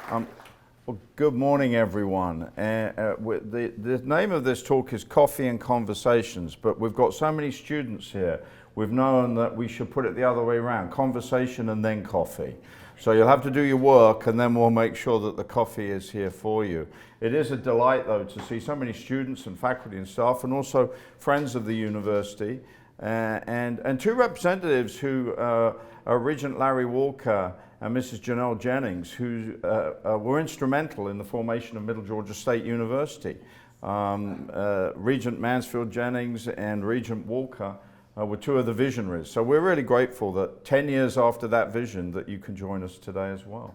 Well, good morning, everyone. The name of this talk is Coffee and Conversations, but we've got so many students here, we've known that we should put it the other way around, conversation and then coffee. So you'll have to do your work and then we'll make sure that the coffee is here for you. It is a delight, though, to see so many students and faculty and staff and also friends of the university and two representatives who are Regent Larry Walker and Mrs. Janelle Jennings, who were instrumental in the formation of Middle Georgia State University. Regent Mansfield Jennings and Regent Walker were two of the visionaries. So we're really grateful that 10 years after that vision that you can join us today as well.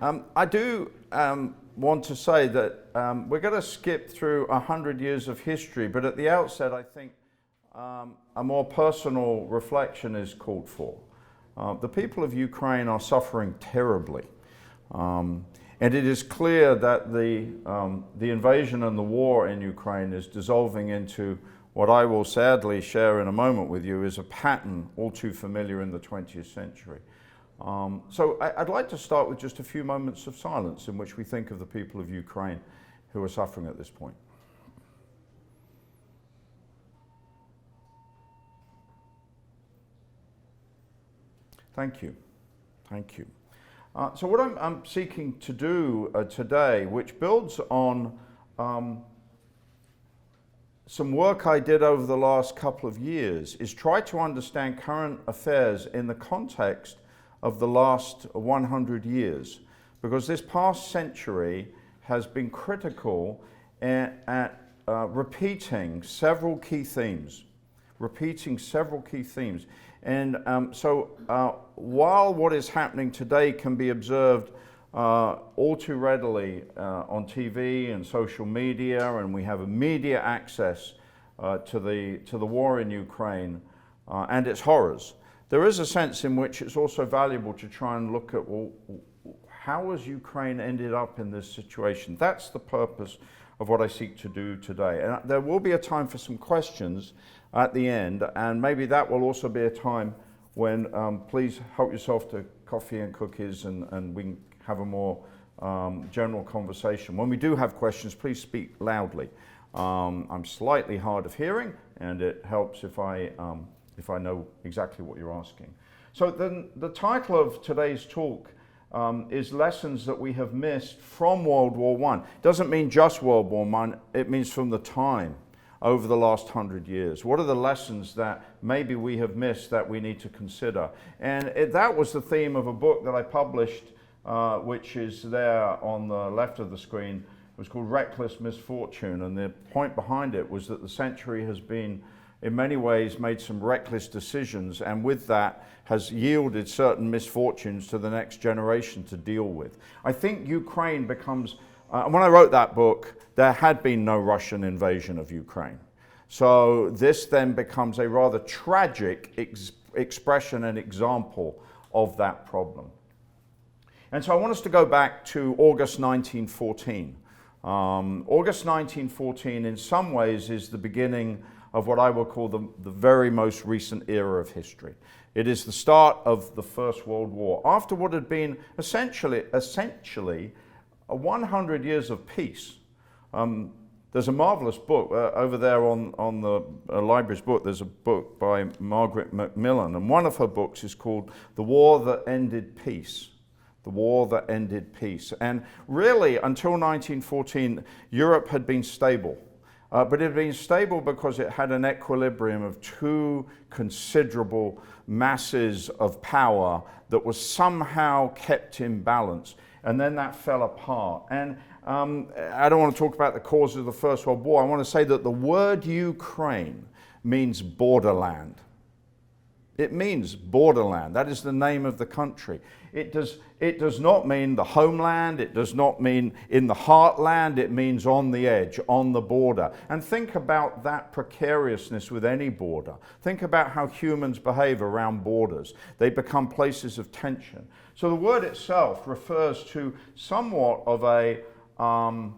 I do want to say that we're going to skip through 100 years of history, but at the outset I think a more personal reflection is called for. The people of Ukraine are suffering terribly. And it is clear that the invasion and the war in Ukraine is dissolving into what I will sadly share in a moment with you is a pattern all too familiar in the 20th century. So I'd like to start with just a few moments of silence in which we think of the people of Ukraine who are suffering at this point. Thank you. Thank you. So what I'm seeking to do today, which builds on some work I did over the last couple of years, is try to understand current affairs in the context of the last 100 years. Because this past century has been critical at repeating several key themes. And while what is happening today can be observed all too readily on TV and social media, and we have immediate access to the war in Ukraine and its horrors, there is a sense in which it's also valuable to try and look at, well, how has Ukraine ended up in this situation? That's the purpose of what I seek to do today. And there will be a time for some questions at the end, and maybe that will also be a time when please help yourself to coffee and cookies and we can have a more general conversation. When we do have questions, please speak loudly. I'm slightly hard of hearing, and it helps if I know exactly what you're asking. So then the title of today's talk is Lessons That We Have Missed from World War I. Doesn't mean just World War I, it means from the time over the last 100 years. What are the lessons that maybe we have missed that we need to consider? And that was the theme of a book that I published, which is there on the left of the screen. It was called Reckless Misfortune, and the point behind it was that the century has been, in many ways, made some reckless decisions, and with that has yielded certain misfortunes to the next generation to deal with. I think Ukraine becomes, when I wrote that book, there had been no Russian invasion of Ukraine. So this then becomes a rather tragic expression and example of that problem. And so I want us to go back to August 1914. August 1914 in some ways is the beginning of what I will call the very most recent era of history. It is the start of the First World War, after what had been essentially 100 years of peace. There's a marvelous book over there on the library's book. There's a book by Margaret Macmillan, and one of her books is called The War That Ended Peace. The War That Ended Peace. And really, until 1914, Europe had been stable. But it had been stable because it had an equilibrium of two considerable masses of power that was somehow kept in balance. And then that fell apart. And I don't want to talk about the causes of the First World War. I want to say that the word Ukraine means borderland. It means borderland. That is the name of the country. It does not mean the homeland. It does not mean in the heartland. It means on the edge, on the border. And think about that precariousness with any border. Think about how humans behave around borders. They become places of tension. So the word itself refers to somewhat of a kind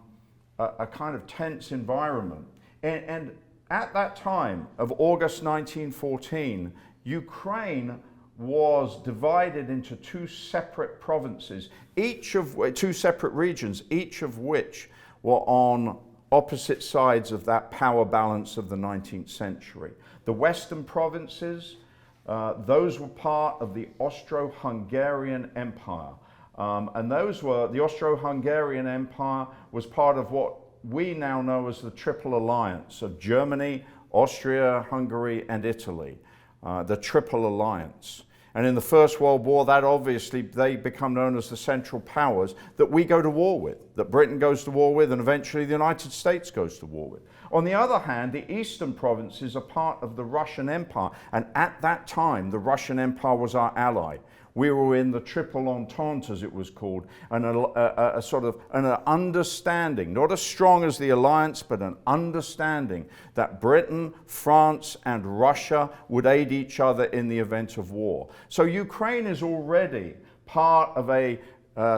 of tense environment. And at that time of August 1914, Ukraine was divided into two separate provinces, two separate regions, each of which were on opposite sides of that power balance of the 19th century. The western provinces, those were part of the Austro-Hungarian Empire. And the Austro-Hungarian Empire was part of what we now know as the Triple Alliance of Germany, Austria, Hungary, and Italy. The Triple Alliance. And in the First World War, that obviously, they become known as the Central Powers that we go to war with, that Britain goes to war with, and eventually the United States goes to war with. On the other hand, the eastern provinces are part of the Russian Empire, and at that time, the Russian Empire was our ally. We were in the Triple Entente, as it was called, and a sort of an understanding, not as strong as the alliance, but an understanding that Britain, France, and Russia would aid each other in the event of war. So Ukraine is already part of a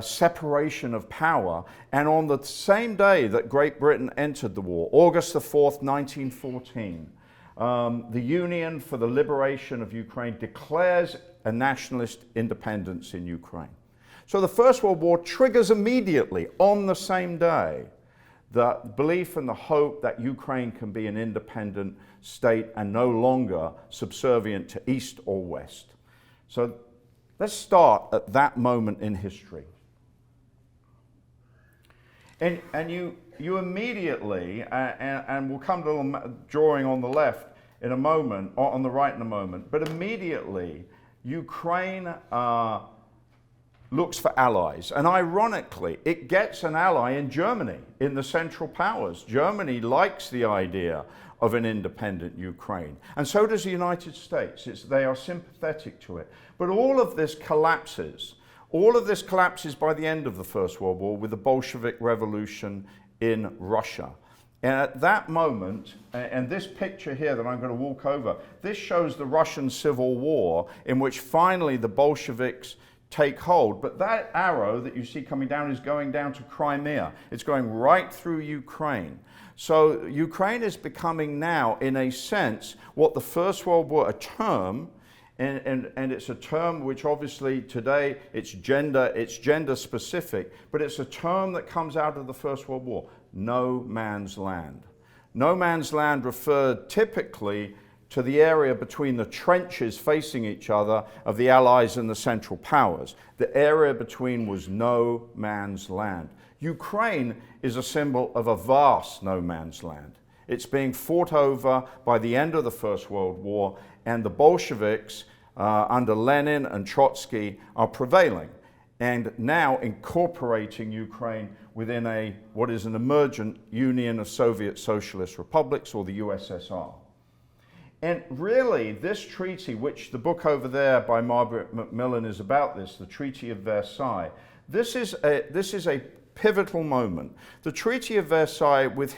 separation of power, and on the same day that Great Britain entered the war, August the 4th, 1914, the Union for the Liberation of Ukraine declares a nationalist independence in Ukraine. So the First World War triggers immediately, on the same day, the belief and the hope that Ukraine can be an independent state and no longer subservient to East or West. So let's start at that moment in history. And you immediately, and we'll come to the drawing on the left in a moment, or on the right in a moment, but immediately Ukraine looks for allies. And ironically, it gets an ally in Germany, in the Central Powers. Germany likes the idea of an independent Ukraine. And so does the United States. They are sympathetic to it. But all of this collapses. All of this collapses by the end of the First World War with the Bolshevik Revolution in Russia. And at that moment, and this picture here that I'm going to walk over, this shows the Russian Civil War in which finally the Bolsheviks take hold. But that arrow that you see coming down is going down to Crimea. It's going right through Ukraine. So Ukraine is becoming now, in a sense, what the First World War, a term, and it's a term which obviously today it's gender specific, but it's a term that comes out of the First World War. No man's land. No man's land referred typically to the area between the trenches facing each other of the Allies and the Central Powers. The area between was no man's land. Ukraine is a symbol of a vast no man's land. It's being fought over by the end of the First World War, and the Bolsheviks under Lenin and Trotsky are prevailing and now incorporating Ukraine within what is an emergent Union of Soviet Socialist Republics, or the USSR. And really, this treaty, which the book over there by Margaret Macmillan is about this, the Treaty of Versailles, this is a pivotal moment. The Treaty of Versailles, with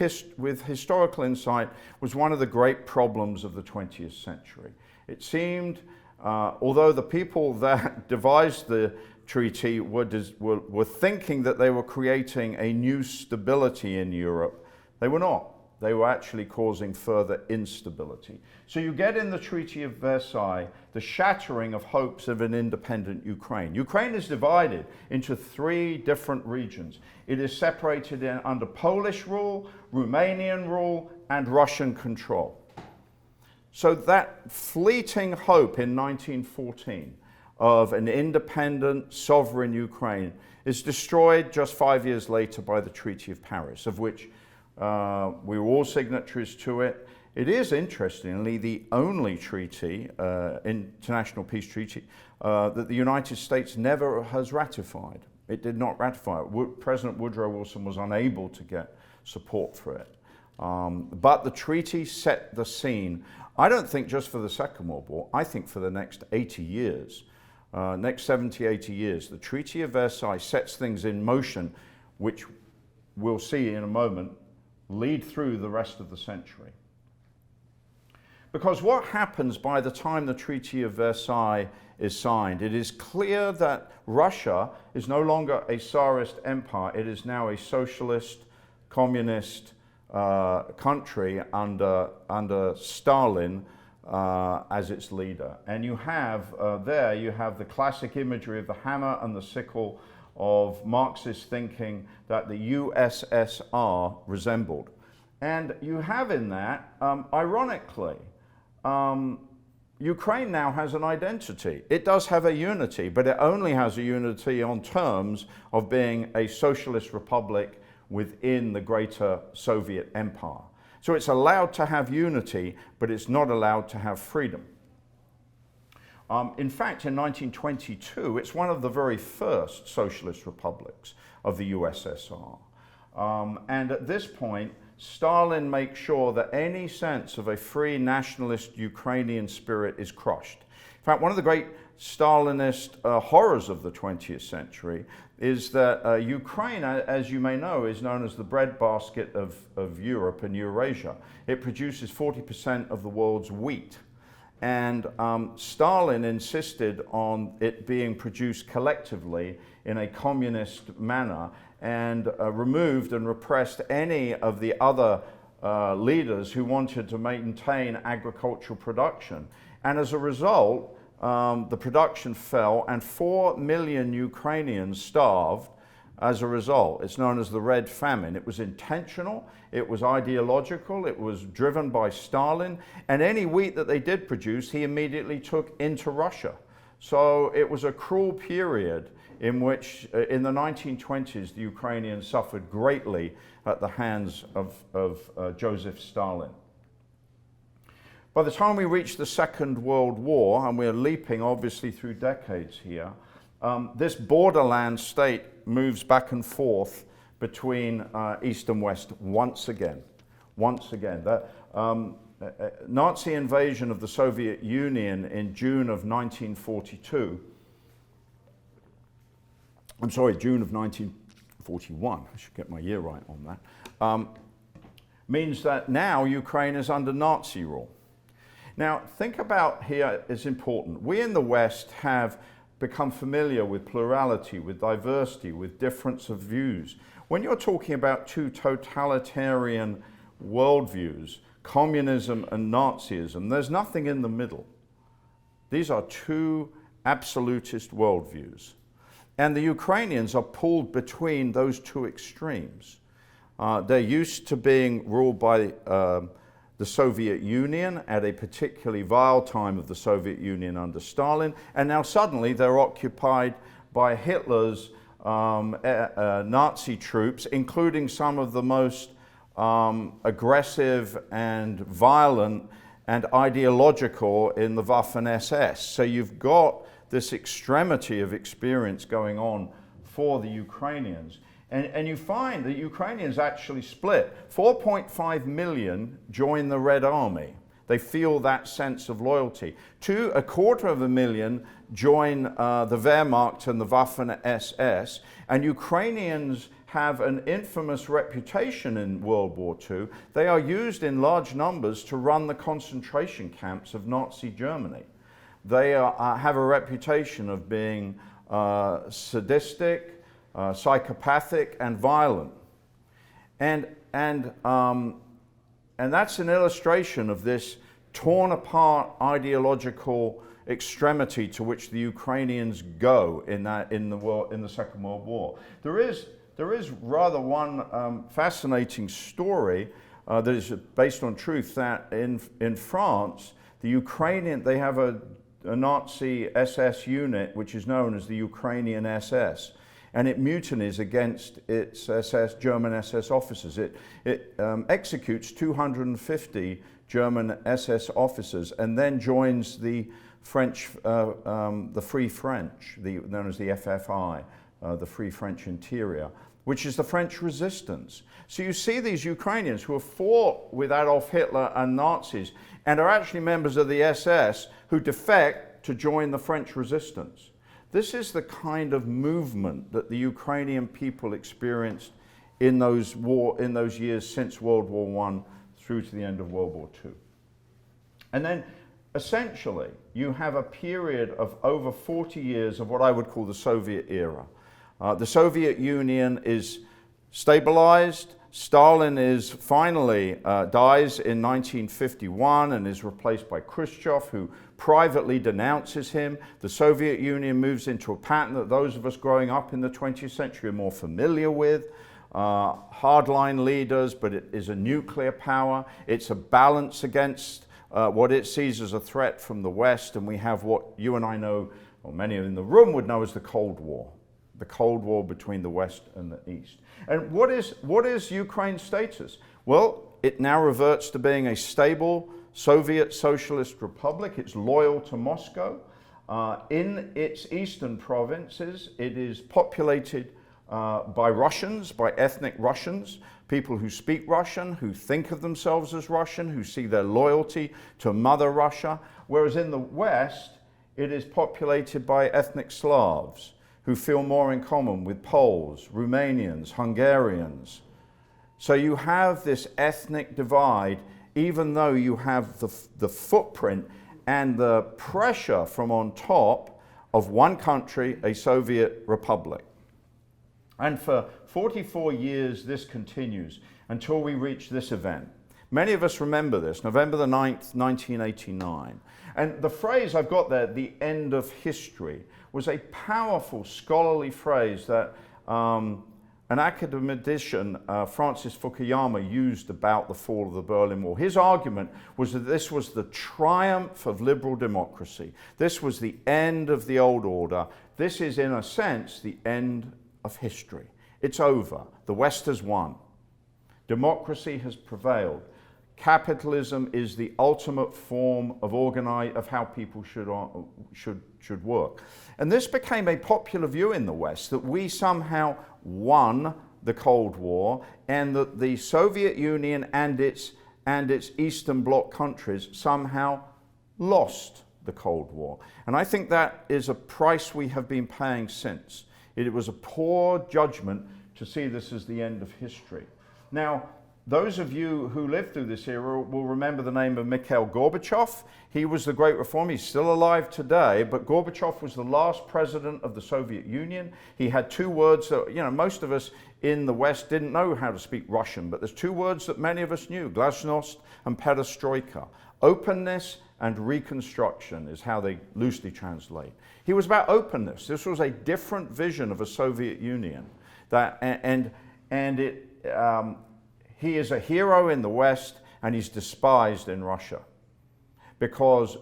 historical insight, was one of the great problems of the 20th century. It seemed, although the people that devised the treaty were thinking that they were creating a new stability in Europe, they were not. They were actually causing further instability. So you get in the Treaty of Versailles the shattering of hopes of an independent Ukraine. Ukraine is divided into 3 different regions. It is separated under Polish rule, Romanian rule, and Russian control. So that fleeting hope in 1914 of an independent, sovereign Ukraine is destroyed just 5 years later by the Treaty of Paris, of which we were all signatories to it. It is, interestingly, the only treaty, international peace treaty, that the United States never has ratified. It did not ratify it. President Woodrow Wilson was unable to get support for it. But the treaty set the scene, I don't think just for the Second World War, I think for the next 80 years, next 70, 80 years. The Treaty of Versailles sets things in motion, which we'll see in a moment, lead through the rest of the century. Because what happens by the time the Treaty of Versailles is signed, it is clear that Russia is no longer a Tsarist empire. It is now a socialist, communist country under Stalin, as its leader. And you have you have the classic imagery of the hammer and the sickle of Marxist thinking that the USSR resembled. And you have in that, ironically, Ukraine now has an identity. It does have a unity, but it only has a unity on terms of being a socialist republic within the greater Soviet empire. So it's allowed to have unity, but it's not allowed to have freedom. In fact, in 1922, it's one of the very first socialist republics of the USSR. And at this point, Stalin makes sure that any sense of a free nationalist Ukrainian spirit is crushed. In fact, one of the great Stalinist horrors of the 20th century is that Ukraine, as you may know, is known as the breadbasket of Europe and Eurasia. It produces 40% of the world's wheat. And Stalin insisted on it being produced collectively in a communist manner, and removed and repressed any of the other leaders who wanted to maintain agricultural production. And as a result, the production fell, and 4 million Ukrainians starved as a result. It's known as the Red Famine. It was intentional, it was ideological, it was driven by Stalin, and any wheat that they did produce, he immediately took into Russia. So it was a cruel period in which, in the 1920s, the Ukrainians suffered greatly at the hands of Joseph Stalin. By the time we reach the Second World War, and we're leaping obviously through decades here, this borderland state moves back and forth between East and West once again. The Nazi invasion of the Soviet Union in June of 1942, June of 1941, I should get my year right on that, means that now Ukraine is under Nazi rule. Now, think about here is important. We in the West have become familiar with plurality, with diversity, with difference of views. When you're talking about two totalitarian worldviews, communism and Nazism, there's nothing in the middle. These are two absolutist worldviews. And the Ukrainians are pulled between those two extremes. They're used to being ruled by the Soviet Union at a particularly vile time of the Soviet Union under Stalin, and now suddenly they're occupied by Hitler's Nazi troops, including some of the most aggressive and violent and ideological in the Waffen-SS. So you've got this extremity of experience going on for the Ukrainians. And you find that Ukrainians actually split. 4.5 million join the Red Army. They feel that sense of loyalty. 250,000 join the Wehrmacht and the Waffen-SS. And Ukrainians have an infamous reputation in World War II. They are used in large numbers to run the concentration camps of Nazi Germany. They have a reputation of being sadistic, psychopathic, and violent. And that's an illustration of this torn apart ideological extremity to which the Ukrainians go in the Second World War. There is rather one fascinating story that is based on truth, that in France, the Ukrainian, they have a Nazi SS unit which is known as the Ukrainian SS. And it mutinies against its German SS officers. It executes 250 German SS officers and then joins the French, the Free French, known as the FFI, the Free French Interior, which is the French resistance. So you see these Ukrainians who have fought with Adolf Hitler and Nazis and are actually members of the SS who defect to join the French resistance. This is the kind of movement that the Ukrainian people experienced in those years since World War I through to the end of World War II. And then essentially you have a period of over 40 years of what I would call the Soviet era. The Soviet Union is stabilized, Stalin is finally dies in 1951 and is replaced by Khrushchev, who privately denounces him. The Soviet Union moves into a pattern that those of us growing up in the 20th century are more familiar with. Hardline leaders, but it is a nuclear power. It's a balance against what it sees as a threat from the West, and we have what you and I know, or many in the room would know, as the Cold War. The Cold War between the West and the East. And what is Ukraine's status? Well, it now reverts to being a stable Soviet Socialist republic. It's loyal to Moscow. In its eastern provinces, it is populated by Russians, by ethnic Russians, people who speak Russian, who think of themselves as Russian, who see their loyalty to Mother Russia. Whereas in the West, it is populated by ethnic Slavs, who feel more in common with Poles, Romanians, Hungarians. So you have this ethnic divide, even though you have the footprint and the pressure from on top of one country, a Soviet republic. And for 44 years, this continues until we reach this event. Many of us remember this, November the 9th, 1989. And the phrase I've got there, the end of history, was a powerful scholarly phrase that an academician, Francis Fukuyama, used about the fall of the Berlin Wall. His argument was that this was the triumph of liberal democracy. This was the end of the old order. This is, in a sense, the end of history. It's over. The West has won. Democracy has prevailed. Capitalism is the ultimate form of how people should work. And this became a popular view in the West, that we somehow won the Cold War and that the Soviet Union and its Eastern Bloc countries somehow lost the Cold War. And I think that is a price we have been paying since. It was a poor judgment to see this as the end of history. Now, those of you who lived through this era will remember the name of Mikhail Gorbachev. He was the great reformer. He's still alive today, but Gorbachev was the last president of the Soviet Union. He had two words that, most of us in the West didn't know how to speak Russian, but there's two words that many of us knew, glasnost and perestroika. Openness and reconstruction is how they loosely translate. He was about openness. This was a different vision of a Soviet Union. He is a hero in the West and he's despised in Russia because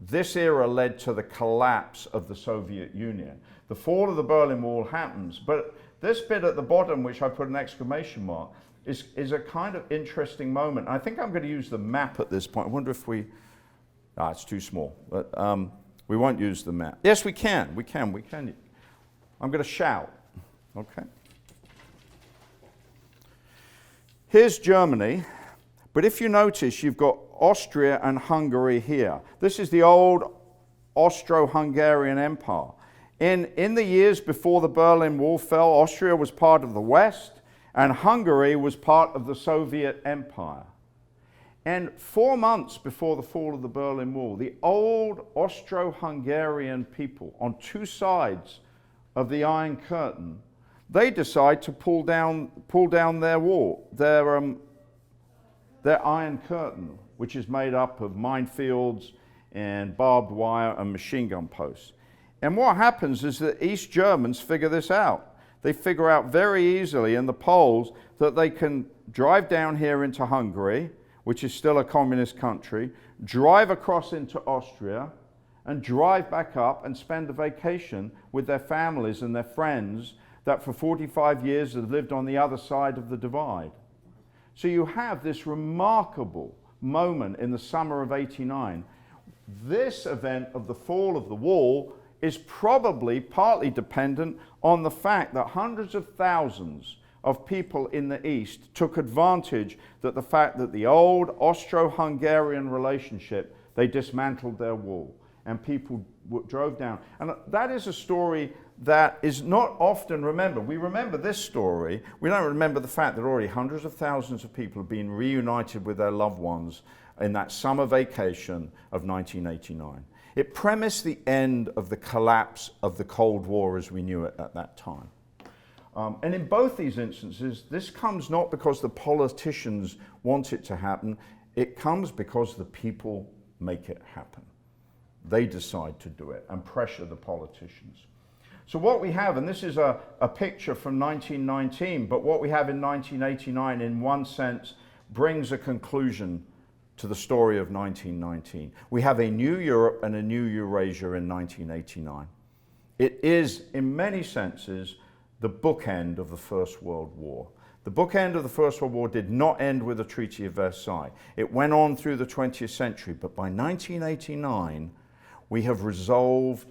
this era led to the collapse of the Soviet Union. The fall of the Berlin Wall happens, but this bit at the bottom, which I put an exclamation mark, is a kind of interesting moment. I think I'm going to use the map at this point. I wonder if it's too small, but we won't use the map. Yes, we can. I'm going to shout, okay? Here's Germany, but if you notice, you've got Austria and Hungary here. This is the old Austro-Hungarian Empire. In the years before the Berlin Wall fell, Austria was part of the West, and Hungary was part of the Soviet Empire. And 4 months before the fall of the Berlin Wall, the old Austro-Hungarian people on two sides of the Iron Curtain, they decide to pull down their wall, their Iron Curtain, which is made up of minefields and barbed wire and machine gun posts. And what happens is that East Germans figure this out. They figure out very easily in the polls that they can drive down here into Hungary, which is still a communist country, drive across into Austria, and drive back up and spend a vacation with their families and their friends that for 45 years have lived on the other side of the divide. So you have this remarkable moment in the summer of '89. This event of the fall of the wall is probably partly dependent on the fact that hundreds of thousands of people in the East took advantage that the fact that the old Austro-Hungarian relationship, they dismantled their wall and people drove down. And that is a story that is not often remembered. We remember this story. We don't remember the fact that already hundreds of thousands of people have been reunited with their loved ones in that summer vacation of 1989. It premised the end of the collapse of the Cold War as we knew it at that time. And in both these instances, this comes not because the politicians want it to happen, it comes because the people make it happen. They decide to do it and pressure the politicians. So what we have, and this is a picture from 1919, but what we have in 1989 in one sense brings a conclusion to the story of 1919. We have a new Europe and a new Eurasia in 1989. It is, in many senses, the bookend of the First World War. The bookend of the First World War did not end with the Treaty of Versailles. It went on through the 20th century, but by 1989, we've resolved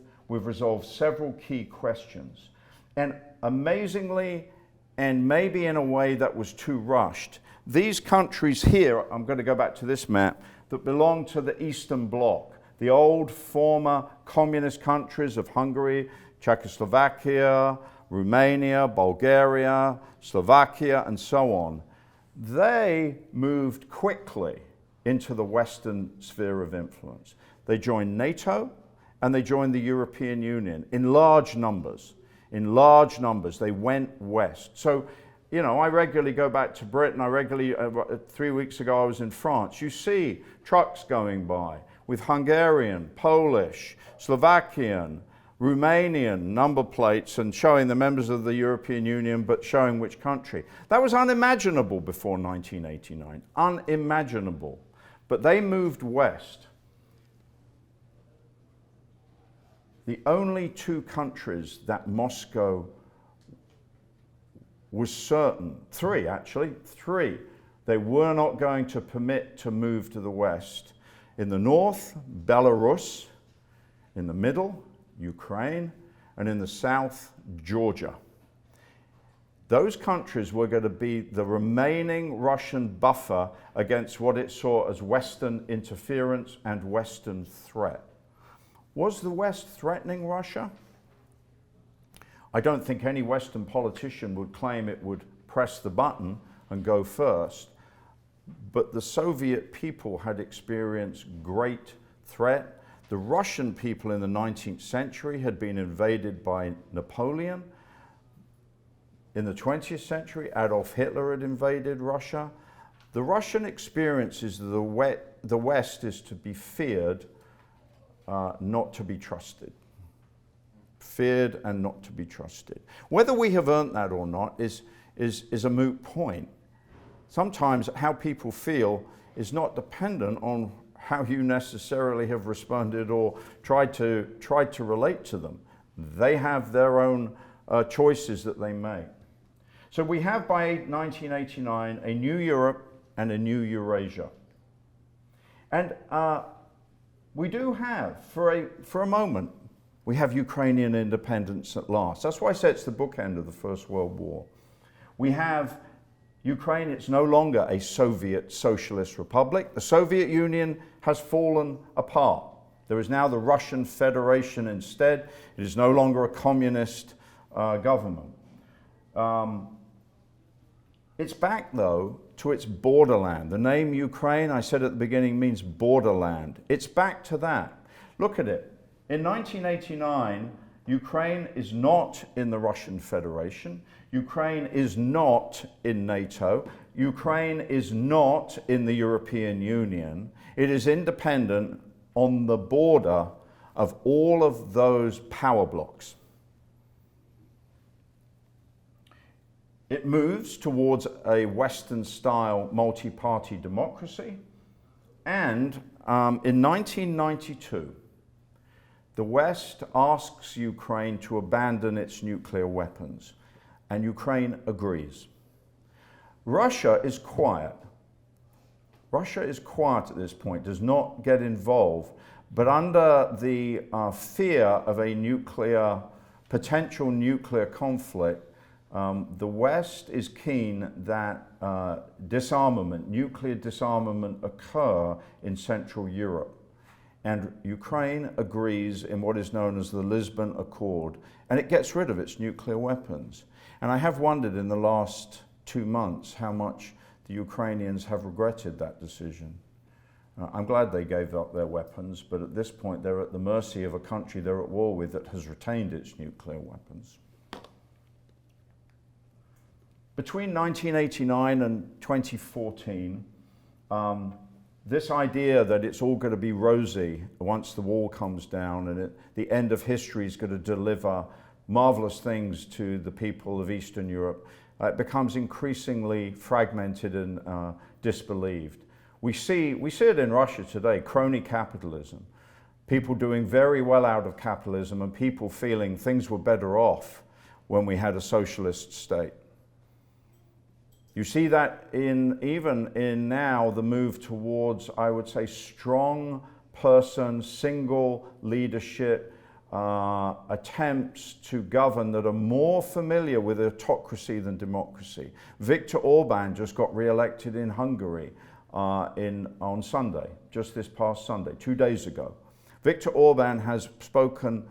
several key questions. And amazingly, and maybe in a way that was too rushed, these countries here, I'm going to go back to this map, that belong to the Eastern Bloc, the old former communist countries of Hungary, Czechoslovakia, Romania, Bulgaria, Slovakia, and so on, they moved quickly into the Western sphere of influence. They joined NATO and they joined the European Union in large numbers. In large numbers, they went west. So, you know, I regularly go back to Britain. 3 weeks ago, I was in France. You see trucks going by with Hungarian, Polish, Slovakian, Romanian number plates and showing the members of the European Union, but showing which country. That was unimaginable before 1989, unimaginable. But they moved west. The only two countries that Moscow was certain, three, they were not going to permit to move to the west. In the north, Belarus. In the middle, Ukraine. And in the south, Georgia. Those countries were going to be the remaining Russian buffer against what it saw as Western interference and Western threat. Was the West threatening Russia? I don't think any Western politician would claim it would press the button and go first, but the Soviet people had experienced great threat. The Russian people in the 19th century had been invaded by Napoleon. In the 20th century, Adolf Hitler had invaded Russia. The Russian experience is the West is to be feared, not to be trusted. Feared and not to be trusted. Whether we have earned that or not is a moot point. Sometimes how people feel is not dependent on how you necessarily have responded or tried to relate to them. They have their own choices that they make. So we have by 1989 a new Europe and a new Eurasia. And we do have, for a moment, we have Ukrainian independence at last. That's why I say it's the bookend of the First World War. We have Ukraine, it's no longer a Soviet socialist republic. The Soviet Union has fallen apart. There is now the Russian Federation instead. It is no longer a communist government. It's back, though, to its borderland. The name Ukraine, I said at the beginning, means borderland. It's back to that. Look at it. In 1989, Ukraine is not in the Russian Federation. Ukraine is not in NATO. Ukraine is not in the European Union. It is independent on the border of all of those power blocks. It moves towards a Western-style multi-party democracy. And in 1992, the West asks Ukraine to abandon its nuclear weapons, and Ukraine agrees. Russia is quiet. Russia is quiet at this point, does not get involved, but under the fear of a potential nuclear conflict, the West is keen that nuclear disarmament occur in Central Europe. And Ukraine agrees in what is known as the Lisbon Accord, and it gets rid of its nuclear weapons. And I have wondered in the last 2 months how much the Ukrainians have regretted that decision. I'm glad they gave up their weapons, but at this point they're at the mercy of a country they're at war with that has retained its nuclear weapons. Between 1989 and 2014, this idea that it's all going to be rosy once the wall comes down and the end of history is going to deliver marvelous things to the people of Eastern Europe, it becomes increasingly fragmented and disbelieved. We see it in Russia today, crony capitalism. People doing very well out of capitalism and people feeling things were better off when we had a socialist state. You see that even in now the move towards, I would say, strong person, single leadership, attempts to govern that are more familiar with autocracy than democracy. Viktor Orban just got re-elected in Hungary on Sunday, just this past Sunday, 2 days ago. Viktor Orban has spoken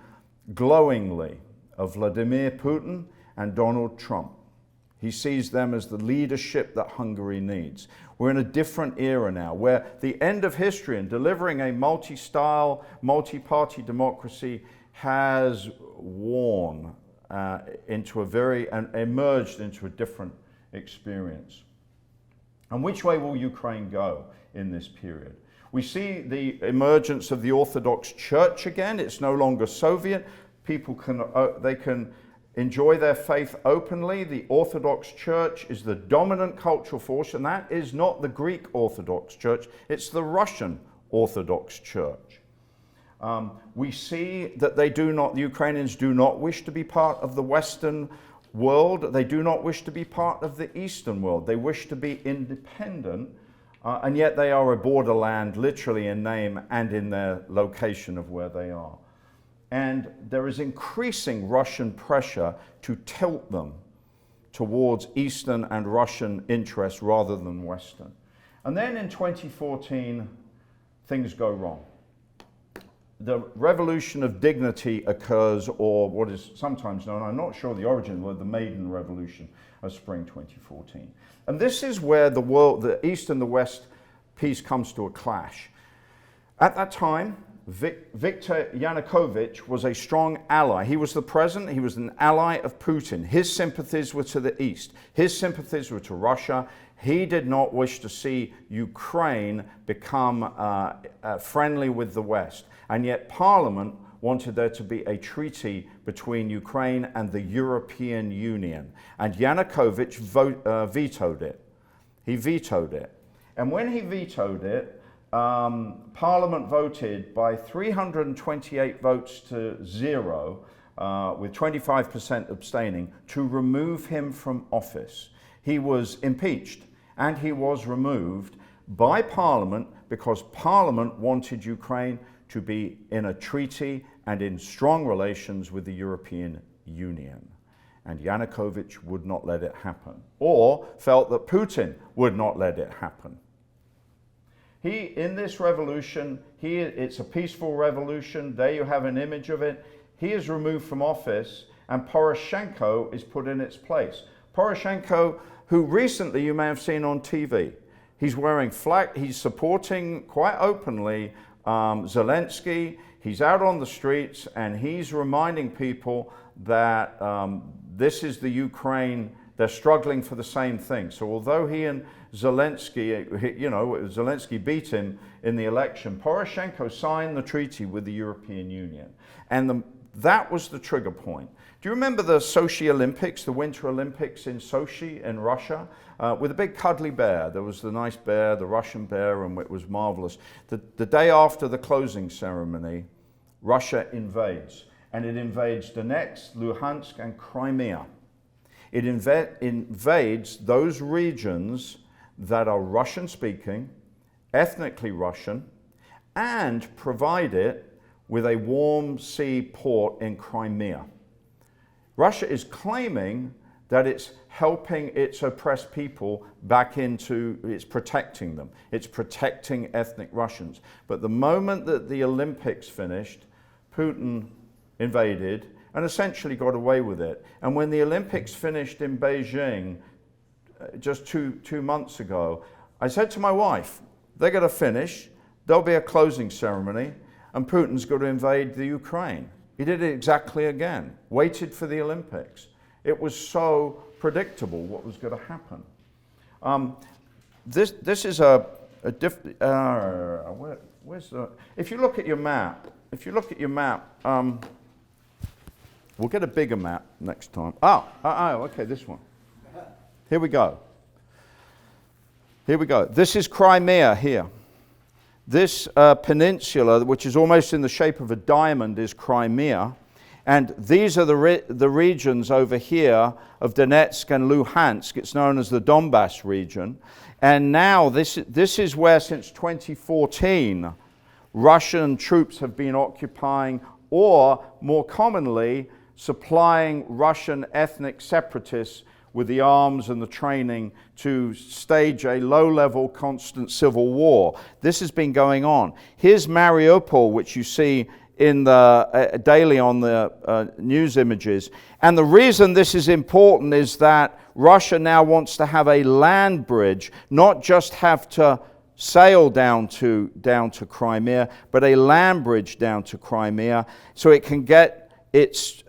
glowingly of Vladimir Putin and Donald Trump. He sees them as the leadership that Hungary needs. We're in a different era now, where the end of history and delivering a multi-style, multi-party democracy has worn into and emerged into a different experience. And which way will Ukraine go in this period? We see the emergence of the Orthodox Church again. It's no longer Soviet. People can enjoy their faith openly. The Orthodox Church is the dominant cultural force, and that is not the Greek Orthodox Church, it's the Russian Orthodox Church. We see that the Ukrainians do not wish to be part of the Western world. They do not wish to be part of the Eastern world. They wish to be independent, and yet they are a borderland, literally in name and in their location of where they are. And there is increasing Russian pressure to tilt them towards Eastern and Russian interests rather than Western. And then in 2014, things go wrong. The revolution of dignity occurs, or what is sometimes known, I'm not sure the origin, the Maidan Revolution of spring 2014. And this is where the East and the West piece comes to a clash. At that time, Viktor Yanukovych was a strong ally. He was the president, he was an ally of Putin. His sympathies were to the East. His sympathies were to Russia. He did not wish to see Ukraine become friendly with the West. And yet Parliament wanted there to be a treaty between Ukraine and the European Union. And Yanukovych vetoed it. He vetoed it. And when he vetoed it, Parliament voted by 328 votes to 0, with 25% abstaining, to remove him from office. He was impeached and he was removed by Parliament because Parliament wanted Ukraine to be in a treaty and in strong relations with the European Union. And Yanukovych would not let it happen, or felt that Putin would not let it happen. In this revolution, it's a peaceful revolution. There you have an image of it. He is removed from office and Poroshenko is put in its place. Poroshenko, who recently you may have seen on TV, he's wearing he's supporting quite openly Zelensky. He's out on the streets and he's reminding people that this is the Ukraine. They're struggling for the same thing. So although he and Zelensky, Zelensky beat him in the election, Poroshenko signed the treaty with the European Union. And that was the trigger point. Do you remember the Sochi Olympics, the Winter Olympics in Sochi in Russia? With a big cuddly bear. There was the nice bear, the Russian bear, and it was marvelous. The day after the closing ceremony, Russia invades. And it invades Donetsk, Luhansk, and Crimea. It invades those regions that are Russian-speaking, ethnically Russian, and provide it with a warm sea port in Crimea. Russia is claiming that it's helping its oppressed people back into, it's protecting them. It's protecting ethnic Russians. But the moment that the Olympics finished, Putin invaded and essentially got away with it. And when the Olympics finished in Beijing just two months ago, I said to my wife, they're going to finish, there'll be a closing ceremony, and Putin's going to invade the Ukraine. He did it exactly again, waited for the Olympics. It was so predictable what was going to happen. This is where's the, if you look at your map, we'll get a bigger map next time. Okay, this one. Here we go. This is Crimea here. This peninsula, which is almost in the shape of a diamond, is Crimea. And these are the regions over here of Donetsk and Luhansk. It's known as the Donbass region. And now this is where, since 2014, Russian troops have been occupying, or more commonly, supplying Russian ethnic separatists with the arms and the training to stage a low-level constant civil war. This has been going on. Here's Mariupol, which you see in the daily on the news images. And the reason this is important is that Russia now wants to have a land bridge, not just have to sail down to Crimea, but a land bridge down to Crimea, so it can get its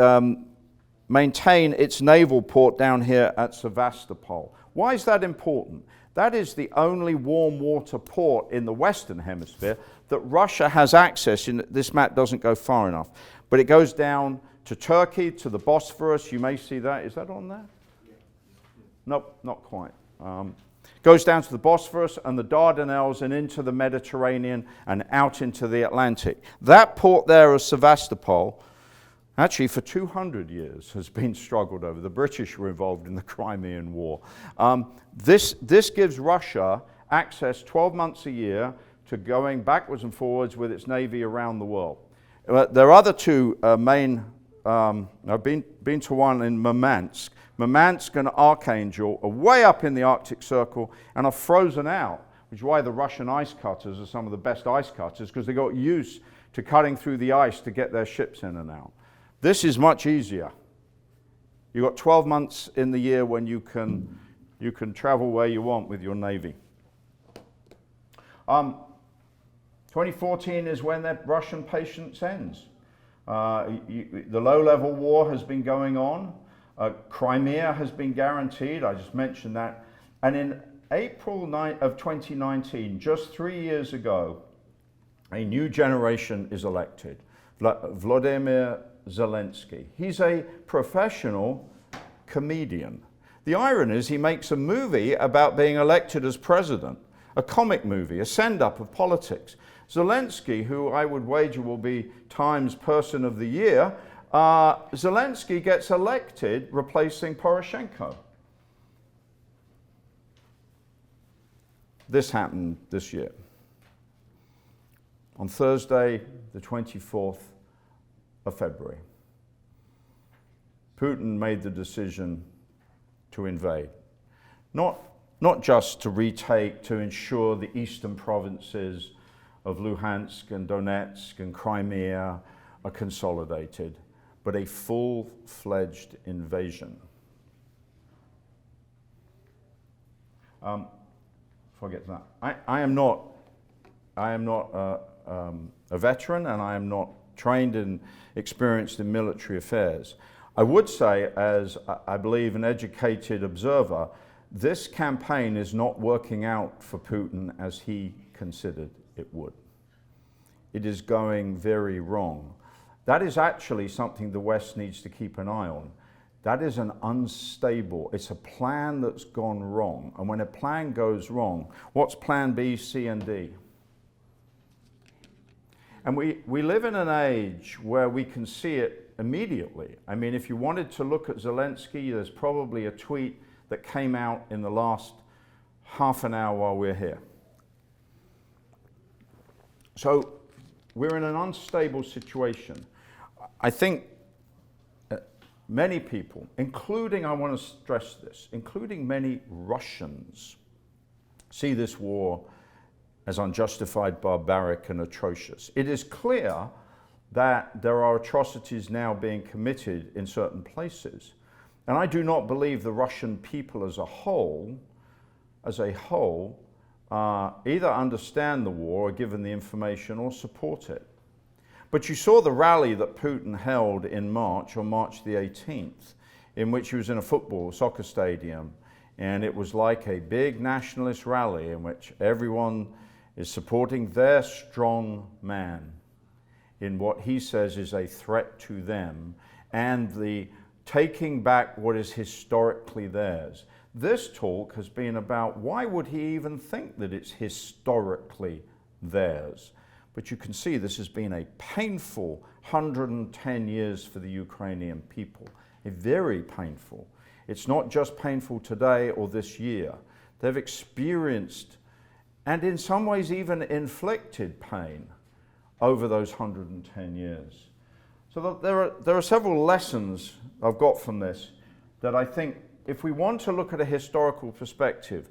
maintain its naval port down here at Sevastopol. Why is that important? That is the only warm water port in the Western Hemisphere that Russia has access in. This map doesn't go far enough, but it goes down to Turkey, to the Bosphorus. You may see that. Is that on there? Nope, not quite. Goes down to the Bosphorus and the Dardanelles and into the Mediterranean and out into the Atlantic. That port there of Sevastopol, actually for 200 years, has been struggled over. The British were involved in the Crimean War. This gives Russia access 12 months a year to going backwards and forwards with its navy around the world. There are other two main, I've been to one in Murmansk. Murmansk and Archangel are way up in the Arctic Circle and are frozen out, which is why the Russian ice cutters are some of the best ice cutters, because they got used to cutting through the ice to get their ships in and out. This is much easier. You've got 12 months in the year when you can travel where you want with your navy. 2014 is when that Russian patience ends. The low-level war has been going on. Crimea has been guaranteed. I just mentioned that. And in April of 2019, just 3 years ago, a new generation is elected. Vladimir Zelensky. He's a professional comedian. The irony is he makes a movie about being elected as president, a comic movie, a send-up of politics. Zelensky, who I would wager will be Times Person of the Year, Zelensky gets elected replacing Poroshenko. This happened this year. On Thursday, the 24th of February, Putin made the decision to invade. Not just to retake, to ensure the eastern provinces of Luhansk and Donetsk and Crimea are consolidated, but a full-fledged invasion. Before I get to that, I am not a veteran, and I am not trained and experienced in military affairs. I would say, as I believe an educated observer, this campaign is not working out for Putin as he considered it would. It is going very wrong. That is actually something the West needs to keep an eye on. That is an unstable, it's a plan that's gone wrong. And when a plan goes wrong, what's plan B, C, and D? And we live in an age where we can see it immediately. I mean, if you wanted to look at Zelensky, there's probably a tweet that came out in the last half an hour while we're here. So we're in an unstable situation. I think many people, including, I want to stress this, including many Russians, see this war as unjustified, barbaric, and atrocious. It is clear that there are atrocities now being committed in certain places. And I do not believe the Russian people as a whole, either understand the war, or given the information, or support it. But you saw the rally that Putin held in March, on March the 18th. in which he was in a soccer stadium, and it was like a big nationalist rally in which everyone is supporting their strong man in what he says is a threat to them, and the taking back what is historically theirs. This talk has been about why would he even think that it's historically theirs? But you can see this has been a painful 110 years for the Ukrainian people, a very painful. It's not just painful today or this year. They've experienced, and in some ways even inflicted, pain over those 110 years. So there are several lessons I've got from this that I think, if we want to look at a historical perspective,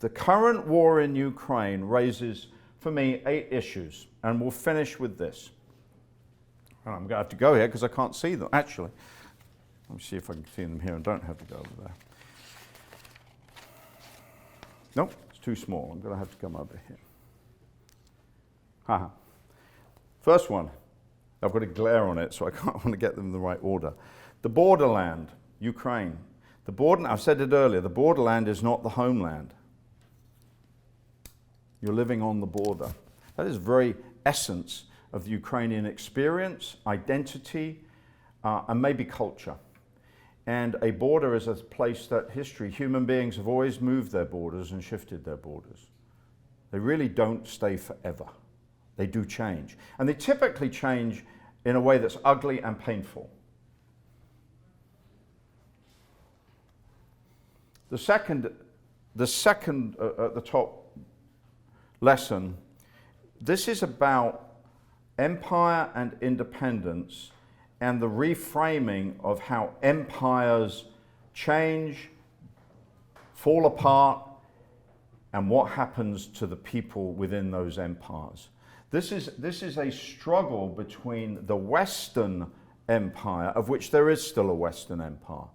the current war in Ukraine raises, for me, 8 issues, and we'll finish with this. I'm going to have to go here because I can't see them, actually. Let me see if I can see them here and don't have to go over there. Nope, it's too small. I'm going to have to come over here. Haha. First one, I've got a glare on it, so I can't want to get them in the right order. The borderland, Ukraine. I've said it earlier, the borderland is not the homeland. You're living on the border. That is the very essence of the Ukrainian experience, identity, and maybe culture. And a border is a place that human beings have always moved their borders and shifted their borders. They really don't stay forever. They do change. And they typically change in a way that's ugly and painful. The second at the top lesson, this is about empire and independence and the reframing of how empires change, fall apart, and what happens to the people within those empires. This is a struggle between the Western empire, of which there is still a Western empire,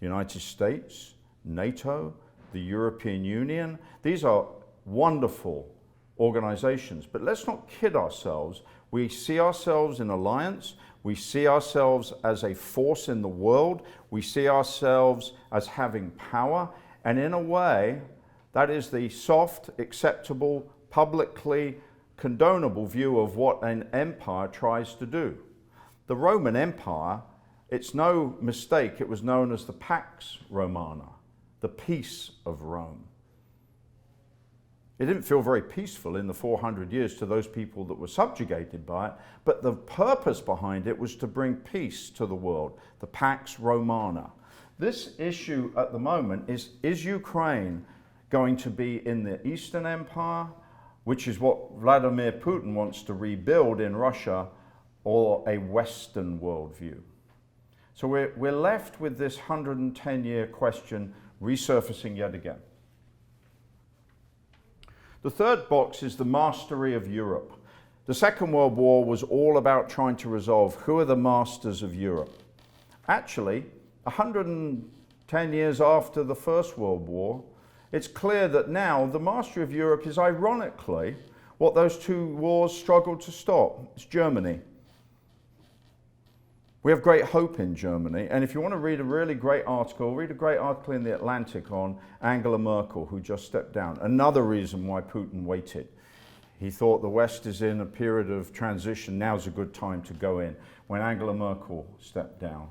the United States, NATO, the European Union. These are wonderful organizations, but let's not kid ourselves. We see ourselves in alliance. We see ourselves as a force in the world. We see ourselves as having power. And in a way, that is the soft, acceptable, publicly condonable view of what an empire tries to do. The Roman Empire, it's no mistake, it was known as the Pax Romana, the peace of Rome. It didn't feel very peaceful in the 400 years to those people that were subjugated by it, but the purpose behind it was to bring peace to the world, the Pax Romana. This issue at the moment is Ukraine going to be in the Eastern Empire, which is what Vladimir Putin wants to rebuild in Russia, or a Western worldview? So we're left with this 110-year question resurfacing yet again. The third box is the mastery of Europe. The Second World War was all about trying to resolve who are the masters of Europe. Actually, 110 years after the First World War, it's clear that now the mastery of Europe is ironically what those two wars struggled to stop. It's Germany. We have great hope in Germany, and if you want to read a really great article, read a great article in the Atlantic on Angela Merkel, who just stepped down. Another reason why Putin waited. He thought the West is in a period of transition, now's a good time to go in, when Angela Merkel stepped down.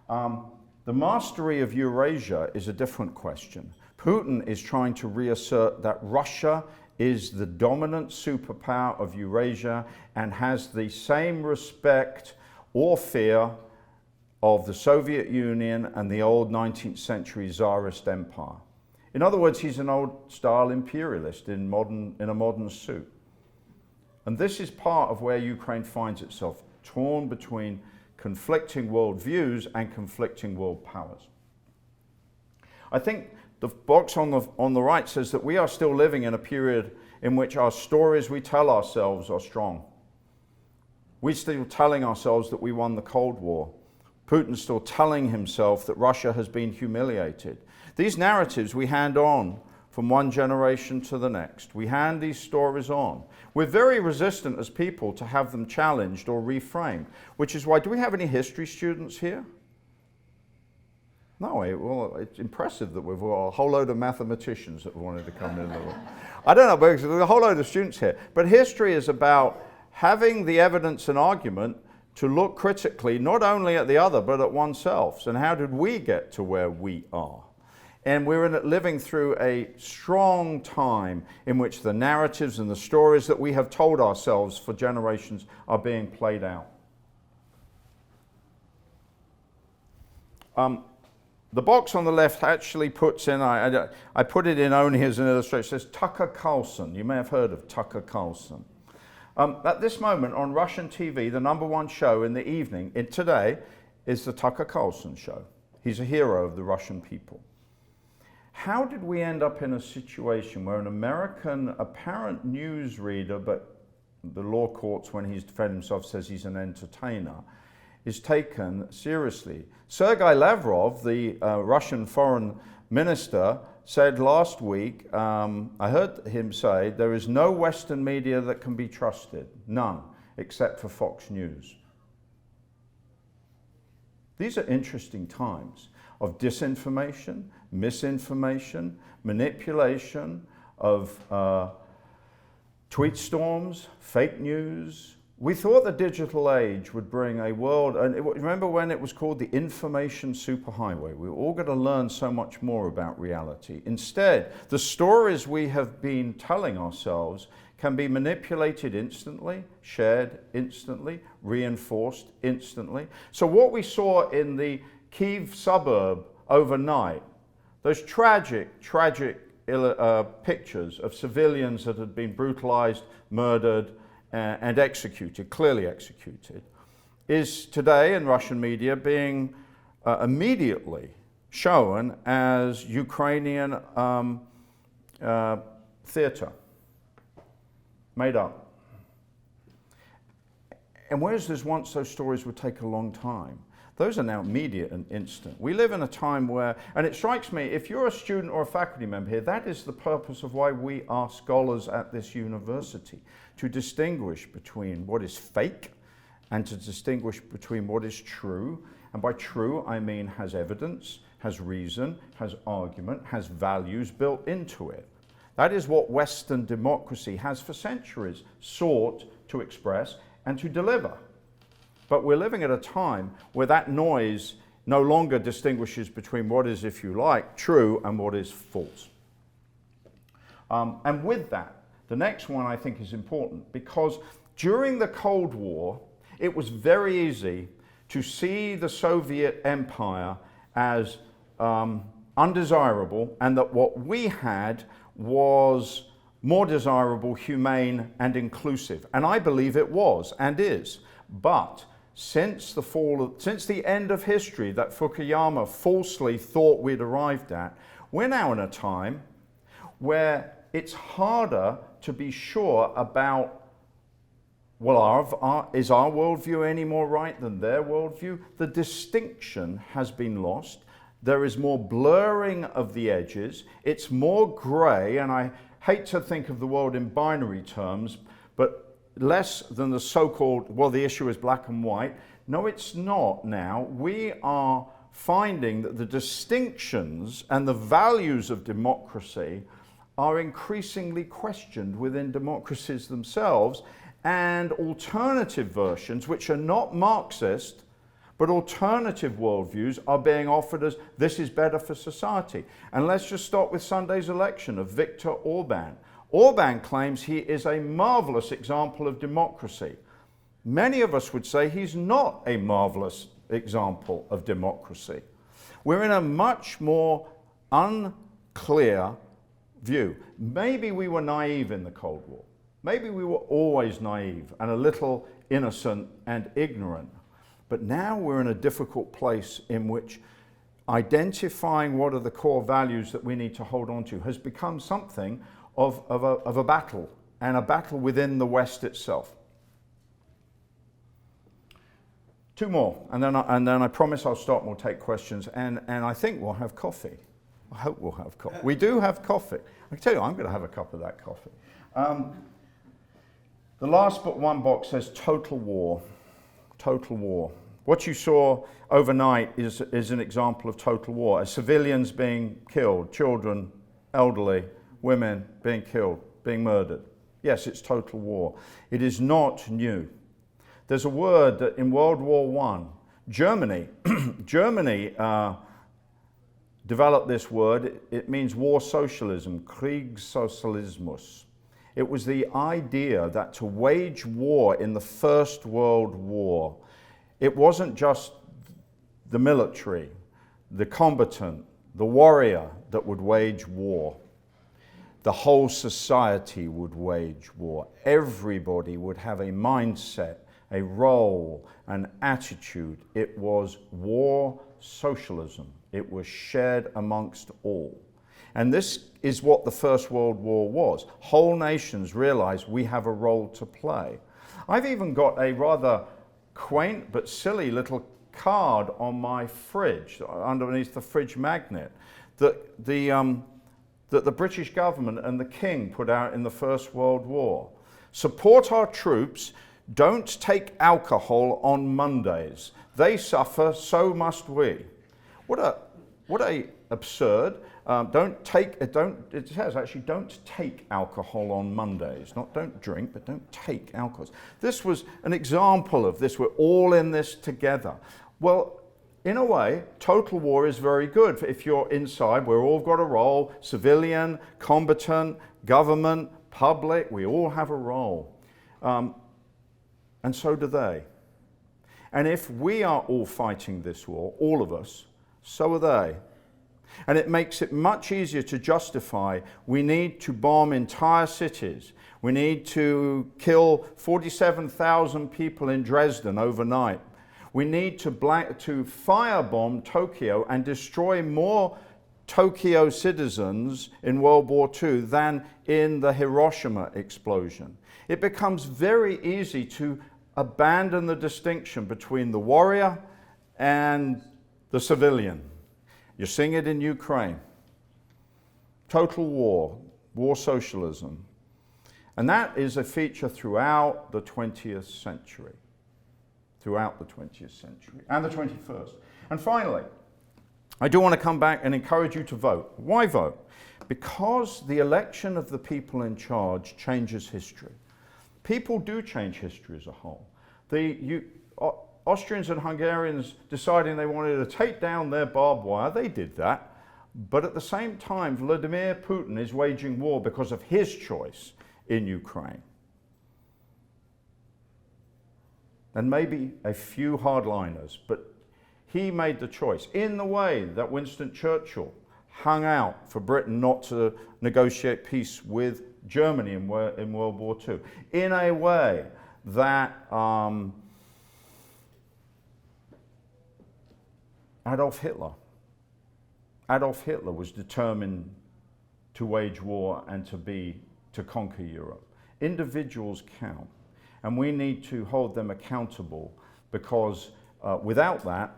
The mastery of Eurasia is a different question. Putin is trying to reassert that Russia is the dominant superpower of Eurasia and has the same respect or fear of the Soviet Union and the old 19th century Tsarist empire. In other words, he's an old-style imperialist in a modern suit. And this is part of where Ukraine finds itself, torn between conflicting worldviews and conflicting world powers. I think the box on the right says that we are still living in a period in which our stories we tell ourselves are strong. We're still telling ourselves that we won the Cold War. Putin's still telling himself that Russia has been humiliated. These narratives we hand on from one generation to the next. We hand these stories on. We're very resistant as people to have them challenged or reframed, which is why, do we have any history students here? No, well, it's impressive that we've got a whole load of mathematicians that wanted to come in the room. I don't know, but there's a whole load of students here. But history is about having the evidence and argument to look critically not only at the other but at oneself. And how did we get to where we are? And we're living through a strong time in which the narratives and the stories that we have told ourselves for generations are being played out. The box on the left actually puts in, I put it in only as an illustration, it says Tucker Carlson. You may have heard of Tucker Carlson. At this moment on Russian TV, the #1 show in the evening, today, is the Tucker Carlson show. He's a hero of the Russian people. How did we end up in a situation where an American apparent newsreader, but the law courts, when he's defended himself, says he's an entertainer, is taken seriously? Sergei Lavrov, the Russian foreign minister, said last week, I heard him say, there is no Western media that can be trusted, none, except for Fox News. These are interesting times of disinformation, misinformation, manipulation, of tweet storms, fake news. We thought the digital age would bring a world, and remember when it was called the information superhighway? We were all going to learn so much more about reality. Instead, the stories we have been telling ourselves can be manipulated instantly, shared instantly, reinforced instantly. So what we saw in the Kyiv suburb overnight, those tragic pictures of civilians that had been brutalized, murdered, and executed, clearly executed, is today in Russian media being immediately shown as Ukrainian theater, made up. And whereas there's once those stories would take a long time, those are now immediate and instant. We live in a time where, and it strikes me, if you're a student or a faculty member here, that is the purpose of why we are scholars at this university, to distinguish between what is fake and to distinguish between what is true. And by true, I mean has evidence, has reason, has argument, has values built into it. That is what Western democracy has for centuries sought to express and to deliver. But we're living at a time where that noise no longer distinguishes between what is, if you like, true and what is false. And with that, the next one I think is important, because during the Cold War, it was very easy to see the Soviet Empire as undesirable, and that what we had was more desirable, humane, and inclusive. And I believe it was and is. But since the end of history that Fukuyama falsely thought we'd arrived at, we're now in a time where it's harder to be sure about, well, is our worldview any more right than their worldview? The distinction has been lost. There is more blurring of the edges. It's more grey, and I hate to think of the world in binary terms, but less than the so-called, well, the issue is black and white. No, it's not now. We are finding that the distinctions and the values of democracy are increasingly questioned within democracies themselves, and alternative versions, which are not Marxist, but alternative worldviews, are being offered as this is better for society. And let's just start with Sunday's election of Viktor Orban. Orban claims he is a marvelous example of democracy. Many of us would say he's not a marvelous example of democracy. We're in a much more unclear view. Maybe we were naive in the Cold War. Maybe we were always naive and a little innocent and ignorant. But now we're in a difficult place in which identifying what are the core values that we need to hold on to has become something of a battle, and a battle within the West itself. Two more, and then I promise I'll stop and we'll take questions, and I think we'll have coffee. I hope we'll have coffee. We do have coffee. I can tell you, I'm going to have a cup of that coffee. The last but one box says total war. Total war. What you saw overnight is an example of total war. Civilians being killed, children, elderly, women being killed, being murdered. Yes, it's total war. It is not new. There's a word that in World War I, Germany developed this word. It means war socialism, Kriegssozialismus. It was the idea that to wage war in the First World War, it wasn't just the military, the combatant, the warrior that would wage war. The whole society would wage war. Everybody would have a mindset, a role, an attitude. It was war socialism. It was shared amongst all. And this is what the First World War was. Whole nations realized we have a role to play. I've even got a rather quaint but silly little card on my fridge, underneath the fridge magnet, that the British government and the King put out in the First World War. Support our troops. Don't take alcohol on Mondays. They suffer, so must we. What a absurd. It says actually don't take alcohol on Mondays. Not don't drink, but don't take alcohol. This was an example of this. We're all in this together. Well, in a way, total war is very good. If you're inside, we've all got a role, civilian, combatant, government, public, we all have a role. And so do they. And if we are all fighting this war, all of us, so are they. And it makes it much easier to justify we need to bomb entire cities. We need to kill 47,000 people in Dresden overnight. We need to firebomb Tokyo and destroy more Tokyo citizens in World War II than in the Hiroshima explosion. It becomes very easy to abandon the distinction between the warrior and the civilian. You're seeing it in Ukraine. Total war, war socialism. And that is a feature throughout the 20th century. Throughout the 20th century and the 21st. And finally, I do want to come back and encourage you to vote. Why vote? Because the election of the people in charge changes history. People do change history as a whole. The Austrians and Hungarians deciding they wanted to take down their barbed wire, they did that. But at the same time, Vladimir Putin is waging war because of his choice in Ukraine. And maybe a few hardliners, but he made the choice in the way that Winston Churchill hung out for Britain not to negotiate peace with Germany in World War II, in a way that Adolf Hitler was determined to wage war and to conquer Europe. Individuals count, and we need to hold them accountable, because without that,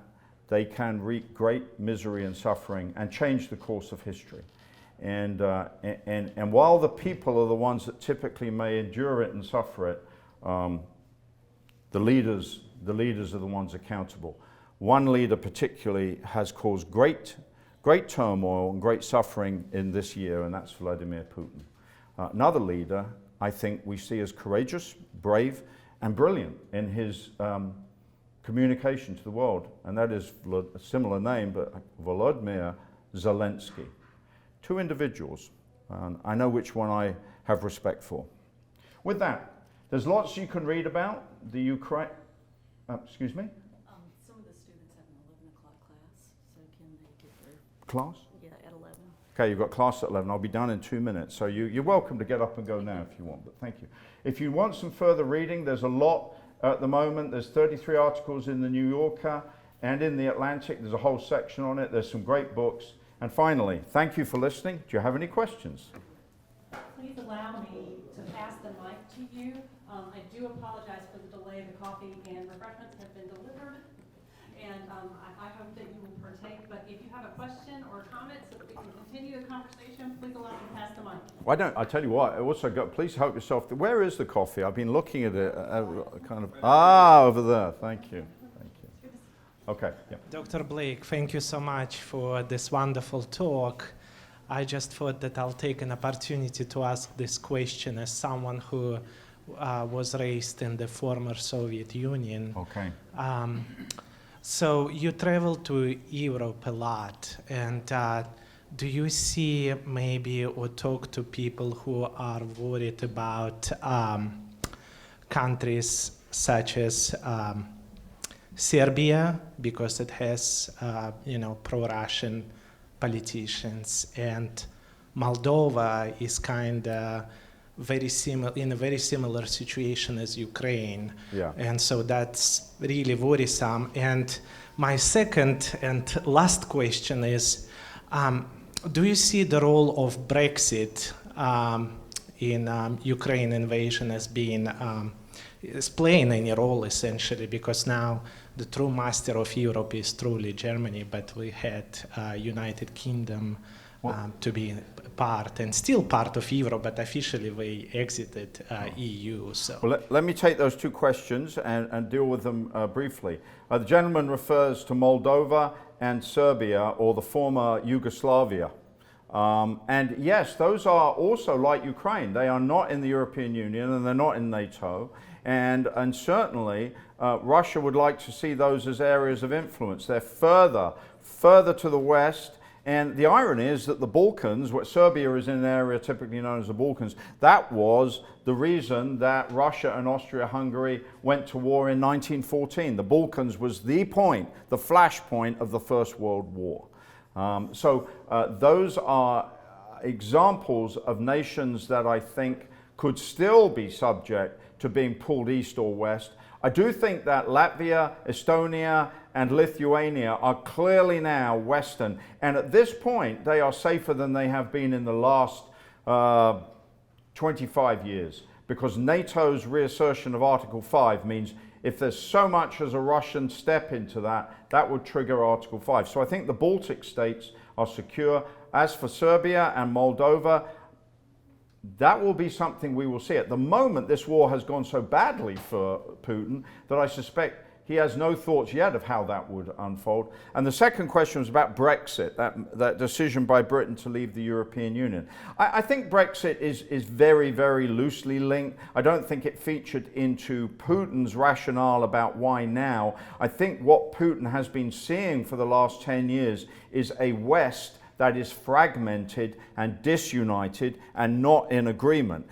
they can wreak great misery and suffering and change the course of history. And while the people are the ones that typically may endure it and suffer it, the leaders are the ones accountable. One leader particularly has caused great turmoil and great suffering in this year, and that's Vladimir Putin. Another leader I think we see as courageous, brave, and brilliant in his communication to the world, and that is a similar name, but Volodymyr Zelensky. Two individuals, and I know which one I have respect for. With that, there's lots you can read about the Ukraine. Excuse me? Some of the students have an 11 o'clock class, so can they get their Class? Yeah, at 11. Okay, you've got class at 11. I'll be done in 2 minutes. So you're welcome to get up and go now if you want, but thank you. If you want some further reading, there's a lot at the moment. There's 33 articles in the New Yorker and in the Atlantic. There's a whole section on it. There's some great books. And finally, thank you for listening. Do you have any questions? Please allow me to pass the mic to you. I do apologize for the delay. The coffee and refreshments have been delivered. And I hope that you will partake. But if you have a question or a comment so that we can continue the conversation, please allow me to pass the mic. Why don't I tell you what? I also got. Please help yourself. Where is the coffee? I've been looking at it. Kind of. Ah, over there. Thank you. Thank you. Good to Okay. Yeah. Dr. Blake, thank you so much for this wonderful talk. I just thought that I'll take an opportunity to ask this question as someone who was raised in the former Soviet Union. Okay. So you travel to Europe a lot, and do you see maybe or talk to people who are worried about countries such as Serbia, because it has pro-Russian politicians, and Moldova is kind of in a very similar situation as Ukraine. Yeah. And so that's really worrisome. And my second and last question is, do you see the role of Brexit in Ukraine invasion as being is playing any role essentially? Because now the true master of Europe is truly Germany, but we had United Kingdom to be part and still part of Europe, but officially we exited EU. So Well, let me take those two questions and deal with them briefly. The gentleman refers to Moldova and Serbia, or the former Yugoslavia. And yes, those are also like Ukraine. They are not in the European Union and they're not in NATO. And certainly Russia would like to see those as areas of influence. They're further to the west. And the irony is that the Balkans, what Serbia is in an area typically known as the Balkans, that was the reason that Russia and Austria-Hungary went to war in 1914. The Balkans was the point, the flashpoint of the First World War. Those are examples of nations that I think could still be subject to being pulled east or west. I do think that Latvia, Estonia, and Lithuania are clearly now Western, and at this point they are safer than they have been in the last 25 years, because NATO's reassertion of Article 5 means if there's so much as a Russian step into that, that would trigger Article 5. So I think the Baltic states are secure. As for Serbia and Moldova, that will be something we will see. At the moment, this war has gone so badly for Putin that I suspect he has no thoughts yet of how that would unfold. And the second question was about Brexit, that decision by Britain to leave the European Union. I think Brexit is very, very loosely linked. I don't think it featured into Putin's rationale about why now. I think what Putin has been seeing for the last 10 years is a West that is fragmented and disunited and not in agreement.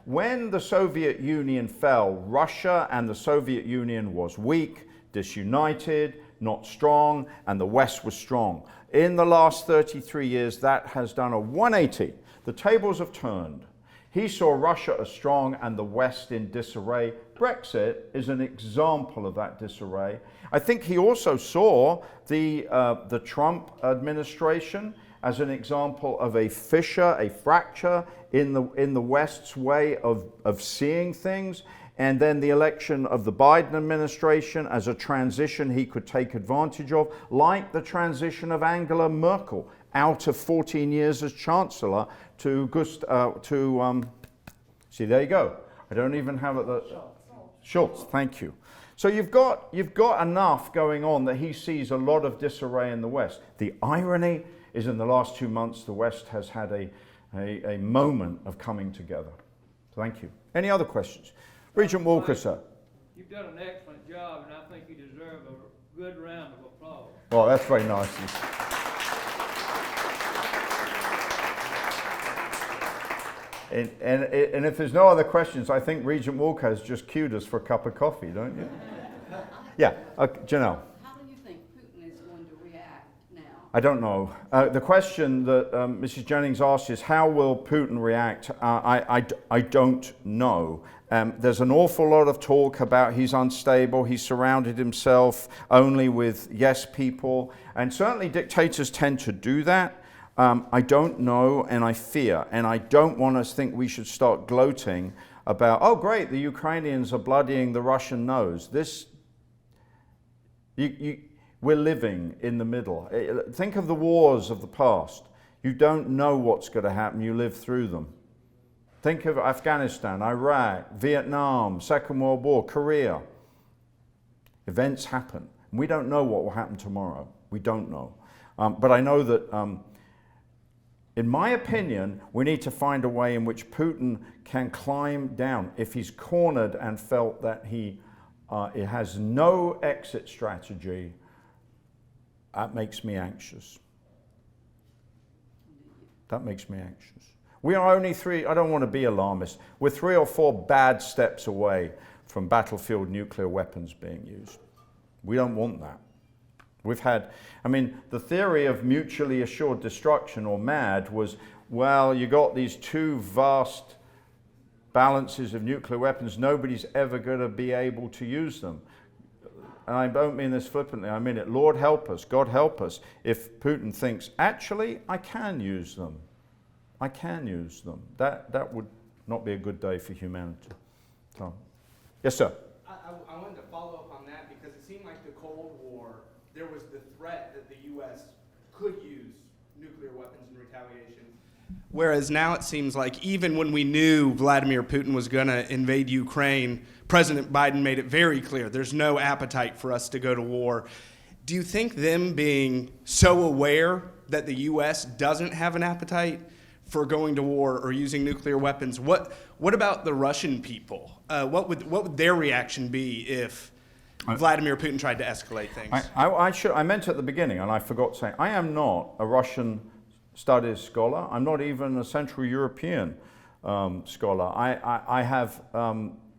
When the Soviet Union fell, Russia and the Soviet Union was weak, disunited, not strong, and the West was strong. In the last 33 years, that has done a 180. The tables have turned. He saw Russia as strong and the West in disarray. Brexit is an example of that disarray. I think he also saw the Trump administration as an example of a fissure, a fracture in the West's way of seeing things, and then the election of the Biden administration as a transition he could take advantage of, like the transition of Angela Merkel out of 14 years as Chancellor to see, there you go. I don't even have it. Schultz, thank you. So you've got enough going on that he sees a lot of disarray in the West. The irony is in the last 2 months, the West has had a moment of coming together. Thank you. Any other questions? Regent Walker, sir. You've done an excellent job, and I think you deserve a good round of applause. Well, that's very nice. And if there's no other questions, I think Regent Walker has just cued us for a cup of coffee, don't you? Yeah, Janelle. How do you think Putin is going to react now? I don't know. The question that Mrs. Jennings asked is, how will Putin react? I don't know. There's an awful lot of talk about he's unstable, he's surrounded himself only with yes people, and certainly dictators tend to do that. I don't know, and I fear, and I don't want us to think we should start gloating about, oh great, the Ukrainians are bloodying the Russian nose. We're living in the middle. Think of the wars of the past. You don't know what's going to happen, you live through them. Think of Afghanistan, Iraq, Vietnam, Second World War, Korea. Events happen. We don't know what will happen tomorrow. We don't know. But I know that, in my opinion, we need to find a way in which Putin can climb down. If he's cornered and felt that it has no exit strategy, that makes me anxious. That makes me anxious. We are only I don't want to be alarmist, we're 3 or 4 bad steps away from battlefield nuclear weapons being used. We don't want that. We've had, the theory of mutually assured destruction, or MAD, was, well, you got these 2 vast balances of nuclear weapons, nobody's ever going to be able to use them. And I don't mean this flippantly, I mean it, Lord help us, God help us, if Putin thinks, actually, I can use them. I can use them. That would not be a good day for humanity. So, yes, sir. I wanted to follow up on that because it seemed like the Cold War, there was the threat that the U.S. could use nuclear weapons in retaliation. Whereas now it seems like even when we knew Vladimir Putin was going to invade Ukraine, President Biden made it very clear there's no appetite for us to go to war. Do you think them being so aware that the U.S. doesn't have an appetite for going to war or using nuclear weapons, what about the Russian people? What would their reaction be if Vladimir Putin tried to escalate things? I meant at the beginning, and I forgot to say, I am not a Russian studies scholar. I'm not even a Central European scholar. I have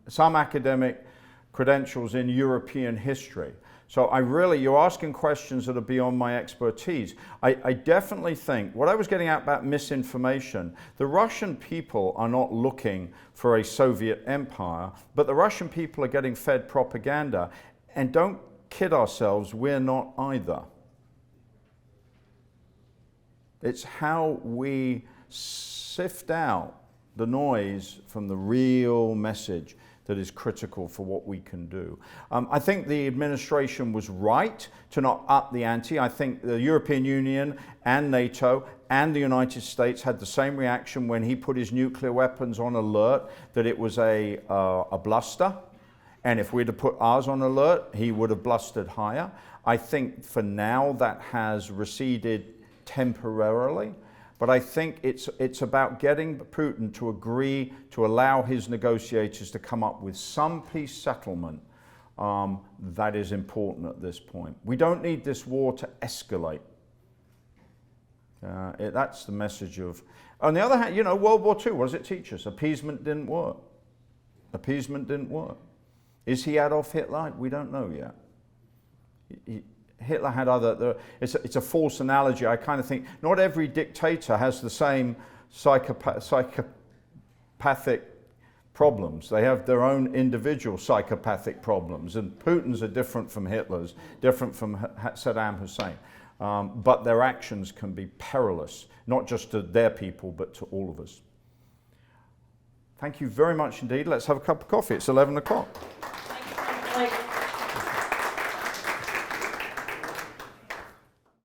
some academic credentials in European history. So you're asking questions that are beyond my expertise. I definitely think, what I was getting at about misinformation, the Russian people are not looking for a Soviet empire, but the Russian people are getting fed propaganda. And don't kid ourselves, we're not either. It's how we sift out the noise from the real message that is critical for what we can do. I think the administration was right to not up the ante. I think the European Union and NATO and the United States had the same reaction when he put his nuclear weapons on alert, that it was a bluster. And if we'd have put ours on alert, he would have blustered higher. I think for now that has receded temporarily. But I think it's about getting Putin to agree to allow his negotiators to come up with some peace settlement that is important at this point. We don't need this war to escalate. That's the message of... On the other hand, World War II, what does it teach us? Appeasement didn't work. Appeasement didn't work. Is he Adolf Hitler? We don't know yet. Hitler had it's a false analogy. I kind of think not every dictator has the same psychopathic problems. They have their own individual psychopathic problems, and Putin's are different from Hitler's, different from Saddam Hussein. But their actions can be perilous, not just to their people, but to all of us. Thank you very much indeed. Let's have a cup of coffee. It's 11 o'clock.